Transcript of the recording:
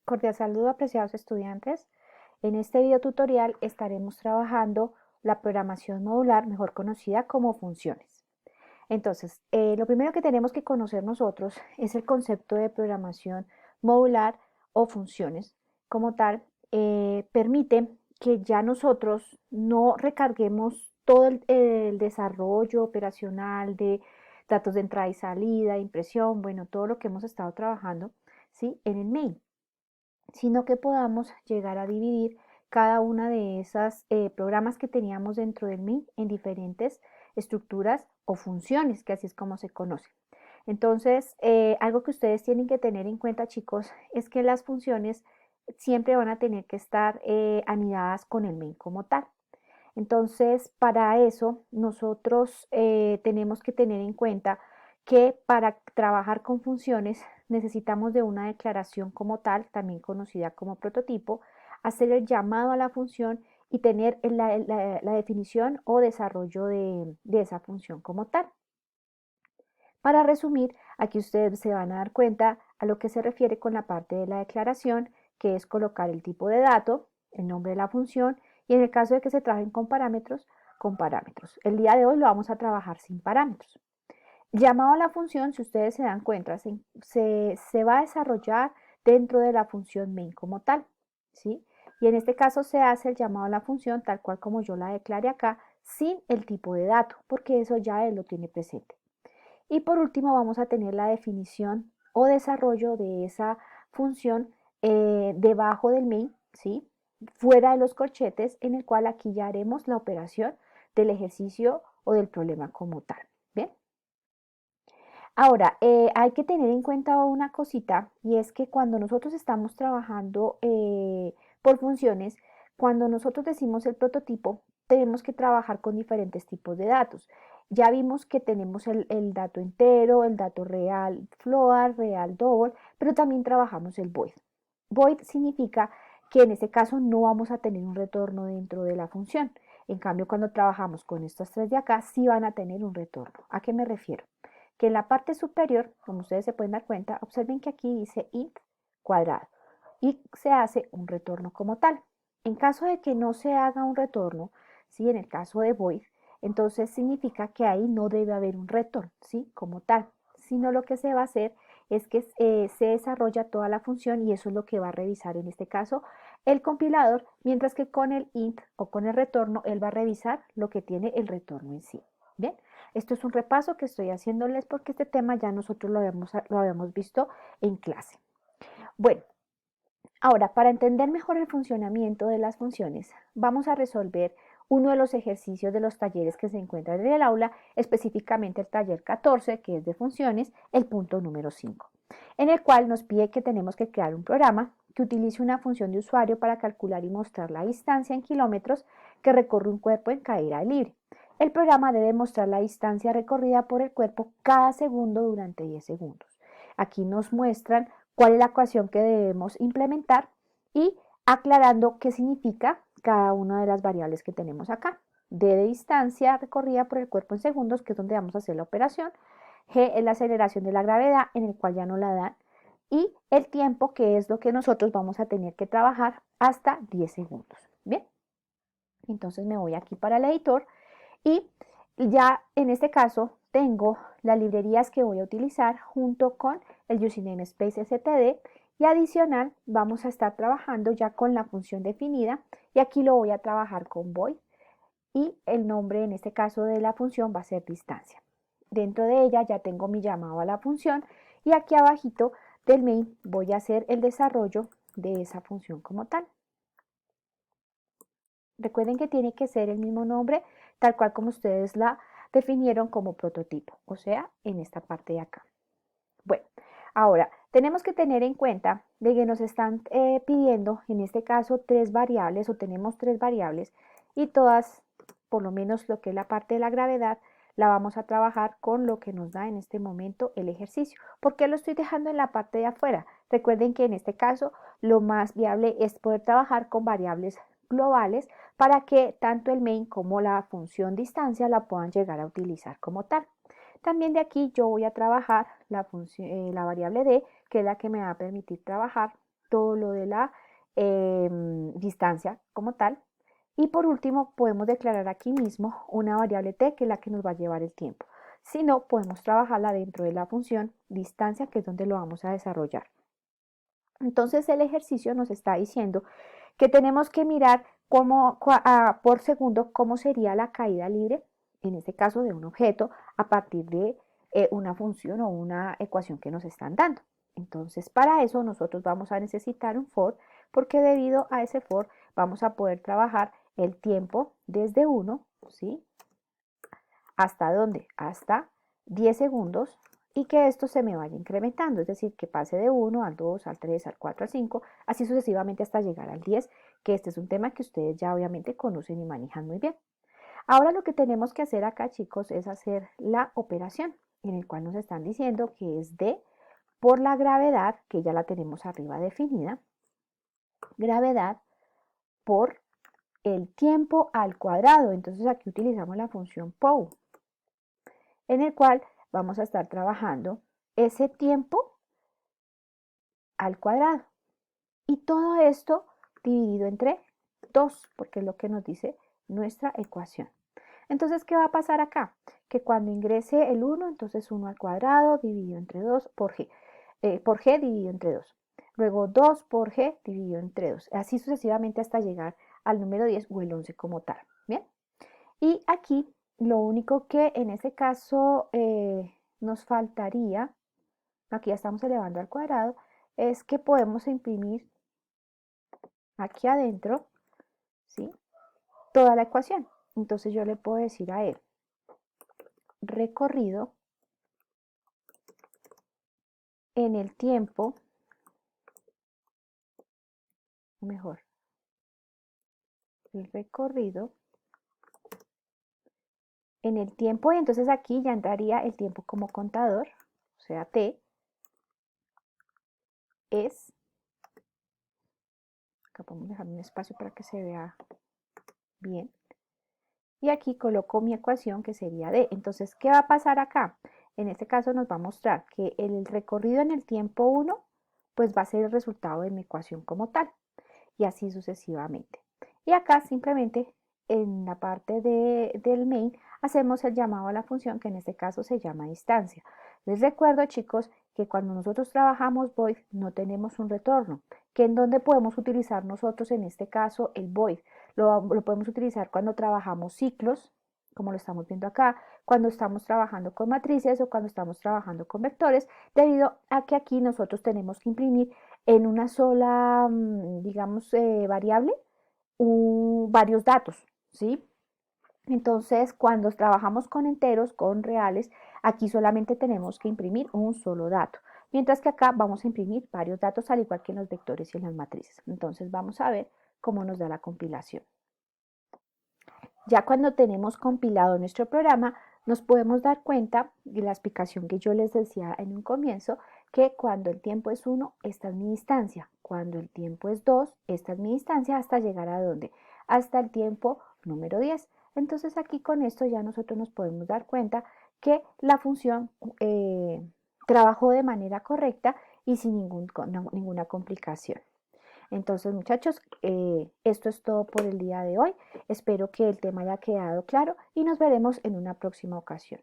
Cordial saludo, apreciados estudiantes. En este video tutorial estaremos trabajando la programación modular, mejor conocida como funciones. Entonces, lo primero que tenemos que conocer nosotros es el concepto de programación modular o funciones. Como tal, permite que ya nosotros no recarguemos todo el desarrollo operacional de datos de entrada y salida, impresión, bueno, todo lo que hemos estado trabajando, ¿sí?, en el main, sino que podamos llegar a dividir cada una de esas programas que teníamos dentro del main en diferentes estructuras o funciones, que así es como se conoce. Entonces, algo que ustedes tienen que tener en cuenta, chicos, es que las funciones siempre van a tener que estar anidadas con el main como tal. Entonces, para eso, nosotros tenemos que tener en cuenta que para trabajar con funciones necesitamos de una declaración como tal, también conocida como prototipo, hacer el llamado a la función y tener la definición o desarrollo de esa función como tal. Para resumir, aquí ustedes se van a dar cuenta a lo que se refiere con la parte de la declaración, que es colocar el tipo de dato, el nombre de la función, y en el caso de que se trabajen con parámetros, con parámetros. El día de hoy lo vamos a trabajar sin parámetros. Llamado a la función, si ustedes se dan cuenta, se va a desarrollar dentro de la función main como tal, ¿sí? Y en este caso se hace el llamado a la función tal cual como yo la declaré acá, sin el tipo de dato, porque eso ya él lo tiene presente. Y por último vamos a tener la definición o desarrollo de esa función debajo del main, ¿sí?, fuera de los corchetes, en el cual aquí ya haremos la operación del ejercicio o del problema como tal. Bien. Ahora, hay que tener en cuenta una cosita, y es que cuando nosotros estamos trabajando por funciones, cuando nosotros decimos el prototipo, tenemos que trabajar con diferentes tipos de datos. Ya vimos que tenemos el dato entero, el dato real float, real double, pero también trabajamos el void. Void significa que en este caso no vamos a tener un retorno dentro de la función. En cambio, cuando trabajamos con estos tres de acá, sí van a tener un retorno. ¿A qué me refiero? Que en la parte superior, como ustedes se pueden dar cuenta, observen que aquí dice int cuadrado y se hace un retorno como tal. En caso de que no se haga un retorno, ¿sí?, en el caso de void, entonces significa que ahí no debe haber un retorno, ¿sí?, como tal, sino lo que se va a hacer es que se desarrolla toda la función, y eso es lo que va a revisar en este caso el compilador, mientras que con el int o con el retorno él va a revisar lo que tiene el retorno en sí. Bien, esto es un repaso que estoy haciéndoles porque este tema ya nosotros lo habíamos visto en clase. Bueno, ahora, para entender mejor el funcionamiento de las funciones, vamos a resolver uno de los ejercicios de los talleres que se encuentran en el aula, específicamente el taller 14, que es de funciones, el punto número 5, en el cual nos pide que tenemos que crear un programa que utilice una función de usuario para calcular y mostrar la distancia en kilómetros que recorre un cuerpo en caída libre. El programa debe mostrar la distancia recorrida por el cuerpo cada segundo durante 10 segundos. Aquí nos muestran cuál es la ecuación que debemos implementar y aclarando qué significa cada una de las variables que tenemos acá. D de distancia recorrida por el cuerpo en segundos, que es donde vamos a hacer la operación. G es la aceleración de la gravedad, en el cual ya no la dan. Y el tiempo, que es lo que nosotros vamos a tener que trabajar hasta 10 segundos. Bien, entonces me voy aquí para el editor y ya en este caso tengo las librerías que voy a utilizar junto con el using namespace std, y adicional vamos a estar trabajando ya con la función definida, y aquí lo voy a trabajar con void, y el nombre en este caso de la función va a ser distancia. Dentro de ella ya tengo mi llamado a la función, y aquí abajito del main voy a hacer el desarrollo de esa función como tal. Recuerden que tiene que ser el mismo nombre, tal cual como ustedes la definieron como prototipo, o sea, en esta parte de acá. Bueno, ahora tenemos que tener en cuenta de que nos están pidiendo, en este caso, tres variables, o tenemos tres variables, y todas, por lo menos lo que es la parte de la gravedad, la vamos a trabajar con lo que nos da en este momento el ejercicio. ¿Por qué lo estoy dejando en la parte de afuera? Recuerden que en este caso lo más viable es poder trabajar con variables globales para que tanto el main como la función distancia la puedan llegar a utilizar como tal. También de aquí yo voy a trabajar la variable d, que es la que me va a permitir trabajar todo lo de la distancia como tal. Y por último, podemos declarar aquí mismo una variable t, que es la que nos va a llevar el tiempo. Si no, podemos trabajarla dentro de la función distancia, que es donde lo vamos a desarrollar. Entonces el ejercicio nos está diciendo que tenemos que mirar por segundo cómo sería la caída libre, en este caso de un objeto, a partir de una función o una ecuación que nos están dando. Entonces para eso nosotros vamos a necesitar un for, porque debido a ese for vamos a poder trabajar el tiempo desde 1, ¿sí? ¿Hasta dónde? Hasta 10 segundos, y que esto se me vaya incrementando, es decir, que pase de 1 al 2, al 3, al 4, al 5, así sucesivamente hasta llegar al 10, que este es un tema que ustedes ya obviamente conocen y manejan muy bien. Ahora lo que tenemos que hacer acá, chicos, es hacer la operación, en el cual nos están diciendo que es d por la gravedad, que ya la tenemos arriba definida, gravedad por el tiempo al cuadrado. Entonces aquí utilizamos la función POW, en el cual vamos a estar trabajando ese tiempo al cuadrado. Y todo esto dividido entre 2, porque es lo que nos dice nuestra ecuación. Entonces, ¿qué va a pasar acá? Que cuando ingrese el 1, entonces 1 al cuadrado dividido entre 2 por g dividido entre 2. Luego 2 por g dividido entre 2. Así sucesivamente hasta llegar al número 10 o el 11 como tal. Bien. Y aquí lo único que en este caso nos faltaría, aquí ya estamos elevando al cuadrado, es que podemos imprimir aquí adentro, ¿sí?, toda la ecuación. Entonces yo le puedo decir a él, recorrido en el tiempo, mejor, el recorrido en el tiempo, y entonces aquí ya entraría el tiempo como contador, o sea, t es, acá podemos dejar un espacio para que se vea bien, y aquí coloco mi ecuación, que sería d. Entonces, ¿qué va a pasar acá? En este caso nos va a mostrar que el recorrido en el tiempo 1, pues va a ser el resultado de mi ecuación como tal, y así sucesivamente. Y acá simplemente en la parte del main hacemos el llamado a la función, que en este caso se llama distancia. Les recuerdo, chicos, que cuando nosotros trabajamos void no tenemos un retorno, que en donde podemos utilizar nosotros en este caso el void. Lo podemos utilizar cuando trabajamos ciclos, como lo estamos viendo acá, cuando estamos trabajando con matrices o cuando estamos trabajando con vectores, debido a que aquí nosotros tenemos que imprimir en una sola, digamos, variable, varios datos, ¿sí? Entonces, cuando trabajamos con enteros, con reales, aquí solamente tenemos que imprimir un solo dato, mientras que acá vamos a imprimir varios datos, al igual que en los vectores y en las matrices. Entonces, vamos a ver cómo nos da la compilación. Ya cuando tenemos compilado nuestro programa, nos podemos dar cuenta de la explicación que yo les decía en un comienzo, que cuando el tiempo es 1, esta es mi distancia. Cuando el tiempo es 2, esta es mi distancia, hasta llegar a ¿dónde? Hasta el tiempo número 10. Entonces aquí con esto ya nosotros nos podemos dar cuenta que la función trabajó de manera correcta y sin ninguna complicación. Entonces, muchachos, esto es todo por el día de hoy. Espero que el tema haya quedado claro y nos veremos en una próxima ocasión.